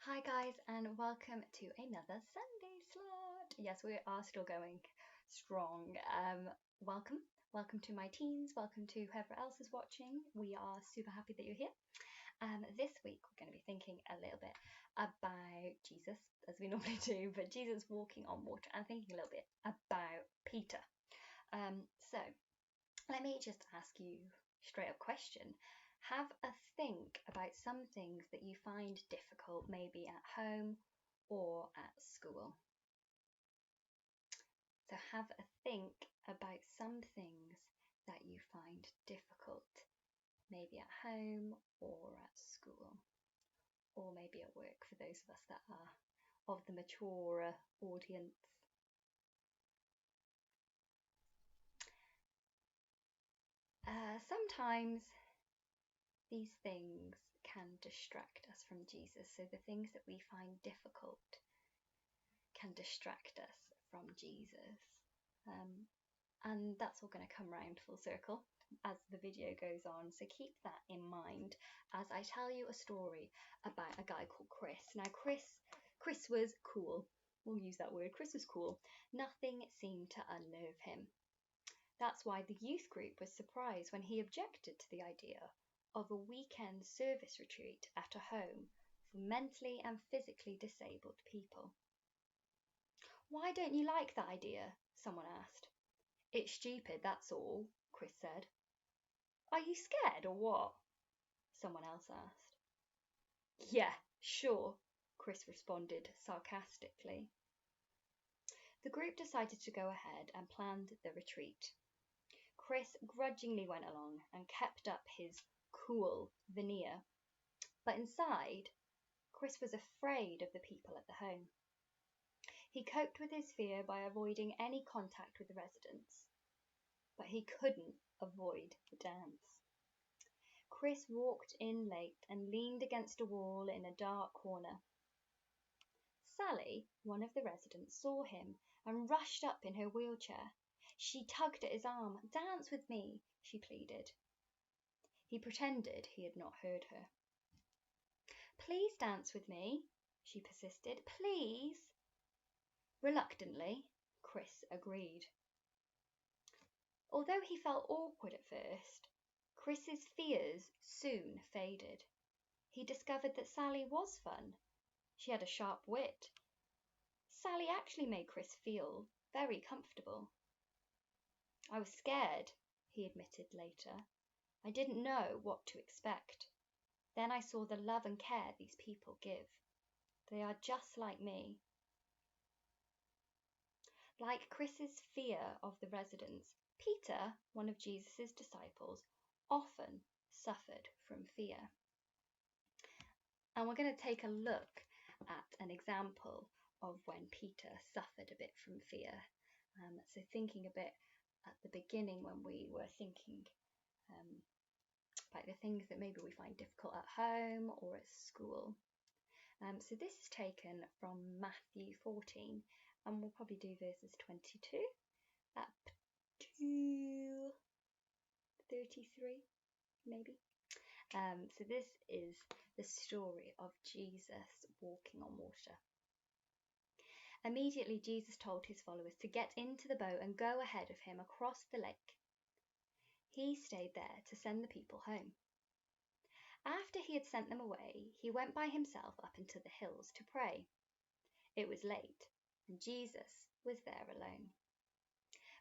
Hi guys, and welcome to another Sunday slot. Yes, we are still going strong. Welcome to my teens, welcome to whoever else is watching. We are super happy that you're here. This week we're going to be thinking a little bit about Jesus, as we normally do, but Jesus walking on water, and thinking a little bit about Peter. So let me just ask you a straight up question. Have a think about some things that you find difficult, maybe at home or at school. So have a think about some things that you find difficult, maybe at home or at school, or maybe at work for those of us that are of the mature audience. Sometimes these things can distract us from Jesus. So the things that we find difficult can distract us from Jesus. And that's all going to come round full circle as the video goes on. So keep that in mind as I tell you a story about a guy called Chris. Now Chris was cool. We'll use that word. Chris was cool. Nothing seemed to unnerve him. That's why the youth group was surprised when he objected to the idea of a weekend service retreat at a home for mentally and physically disabled people. "Why don't you like that idea?" someone asked. "It's stupid, that's all," Chris said. "Are you scared or what?" someone else asked. "Yeah, sure," Chris responded sarcastically. The group decided to go ahead and planned the retreat. Chris grudgingly went along and kept up his cool veneer, but inside, Chris was afraid of the people at the home. He coped with his fear by avoiding any contact with the residents, but he couldn't avoid the dance. Chris walked in late and leaned against a wall in a dark corner. Sally, one of the residents, saw him and rushed up in her wheelchair. She tugged at his arm. "Dance with me," she pleaded. He pretended he had not heard her. "Please dance with me," she persisted. "Please." Reluctantly, Chris agreed. Although he felt awkward at first, Chris's fears soon faded. He discovered that Sally was fun. She had a sharp wit. Sally actually made Chris feel very comfortable. "I was scared," he admitted later. "I didn't know what to expect. Then I saw the love and care these people give. They are just like me." Like Chris's fear of the residents, Peter, one of Jesus' disciples, often suffered from fear. And we're going to take a look at an example of when Peter suffered a bit from fear. So thinking a bit at the beginning when we were thinking about the things that maybe we find difficult at home or at school. So this is taken from Matthew 14, and we'll probably do verses 22 up to 33, maybe. So this is the story of Jesus walking on water. Immediately Jesus told his followers to get into the boat and go ahead of him across the lake. He stayed there to send the people home. After he had sent them away, he went by himself up into the hills to pray. It was late, and Jesus was there alone.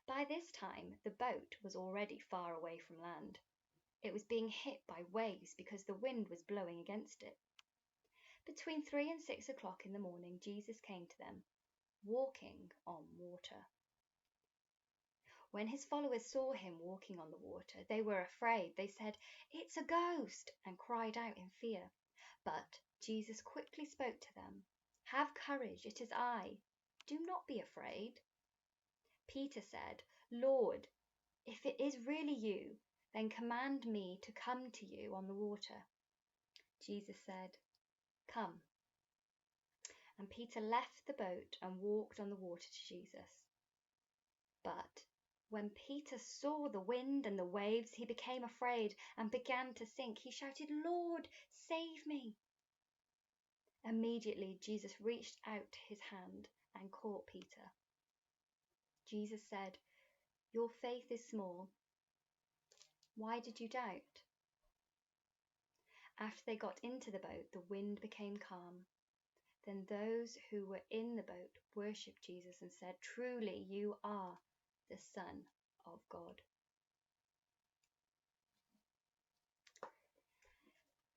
By this time, the boat was already far away from land. It was being hit by waves because the wind was blowing against it. Between 3 and 6 o'clock in the morning, Jesus came to them, walking on water. When his followers saw him walking on the water, they were afraid. They said, "It's a ghost," and cried out in fear. But Jesus quickly spoke to them. "Have courage, it is I. Do not be afraid." Peter said, "Lord, if it is really you, then command me to come to you on the water." Jesus said, "Come." And Peter left the boat and walked on the water to Jesus. But when Peter saw the wind and the waves, he became afraid and began to sink. He shouted, "Lord, save me." Immediately, Jesus reached out his hand and caught Peter. Jesus said, "Your faith is small. Why did you doubt?" After they got into the boat, the wind became calm. Then those who were in the boat worshipped Jesus and said, "Truly, you are the Son of God."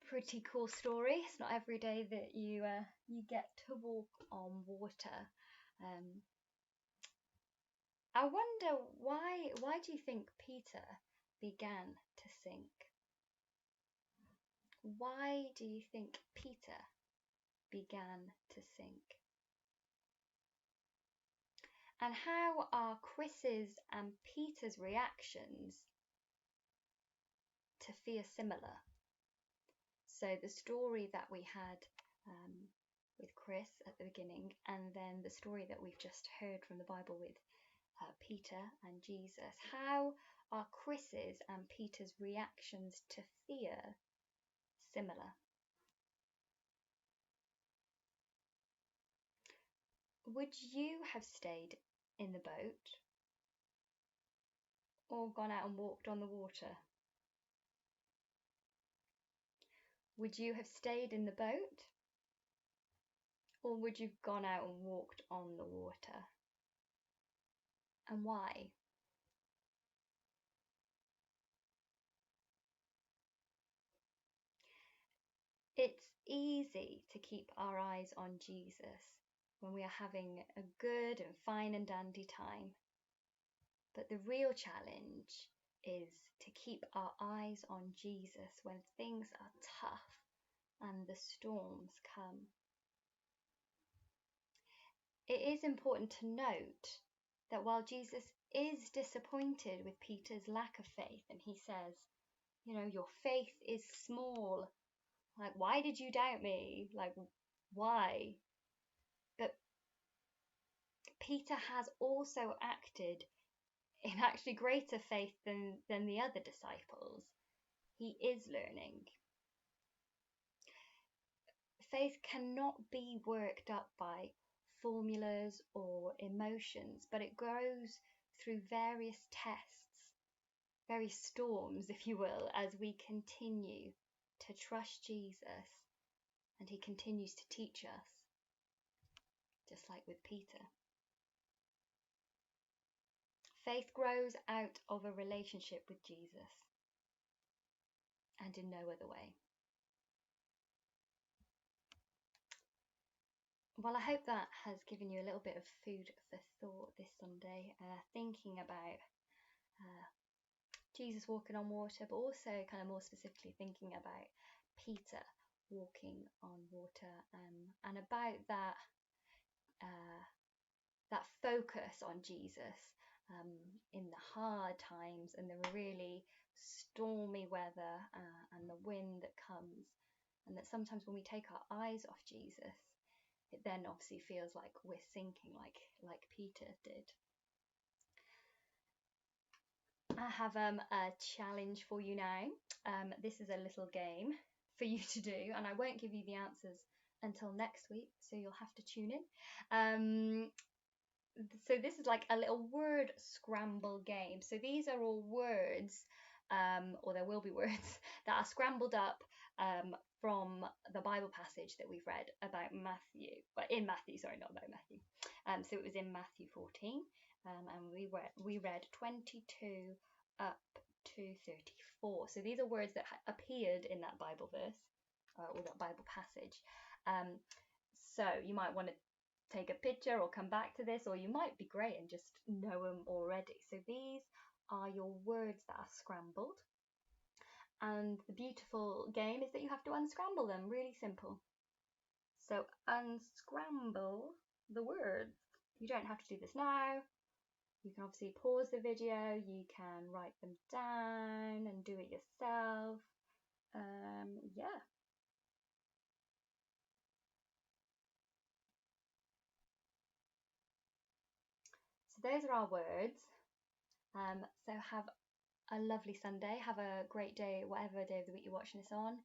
Pretty cool story. It's not every day that you get to walk on water. I wonder why do you think Peter began to sink? Why do you think Peter began to sink? And how are Chris's and Peter's reactions to fear similar? So the story that we had with Chris at the beginning, and then the story that we've just heard from the Bible with Peter and Jesus, how are Chris's and Peter's reactions to fear similar? Would you have stayed in the boat or gone out and walked on the water? Would you have stayed in the boat or would you have gone out and walked on the water? And why? It's easy to keep our eyes on Jesus when we are having a good and fine and dandy time. But the real challenge is to keep our eyes on Jesus when things are tough and the storms come. It is important to note that while Jesus is disappointed with Peter's lack of faith, and he says, your faith is small. Like, why did you doubt me? Like, why? But Peter has also acted in actually greater faith than the other disciples. He is learning. Faith cannot be worked up by formulas or emotions, but it grows through various tests, various storms, if you will, as we continue to trust Jesus and he continues to teach us, just like with Peter. Faith grows out of a relationship with Jesus and in no other way. Well, I hope that has given you a little bit of food for thought this Sunday, thinking about Jesus walking on water, but also kind of more specifically thinking about Peter walking on water, and about that focus on Jesus in the hard times and the really stormy weather and the wind that comes, and that sometimes when we take our eyes off Jesus, it then obviously feels like we're sinking, like Peter did. I have a challenge for you now. This is a little game for you to do, and I won't give you the answers until next week, so you'll have to tune in. So this is like a little word scramble game. So these are all words, or there will be words that are scrambled up from the Bible passage that we've read about Matthew, but in Matthew, sorry, not about Matthew. So it was in Matthew 14, and we read 22 up to 34. So these are words that appeared in that Bible verse or that Bible passage. So you might want to take a picture or come back to this, or you might be great and just know them already. So these are your words that are scrambled, and the beautiful game is that you have to unscramble them. Really simple. So unscramble the words. You don't have to do this now. You can obviously pause the video, you can write them down and do it yourself. Yeah. So those are our words. So have a lovely Sunday. Have a great day, whatever day of the week you're watching this on.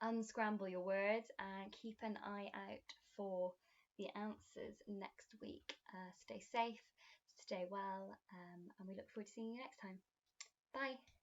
unscramble your words and keep an eye out for the answers next week. Stay safe, stay well, and we look forward to seeing you next time. Bye.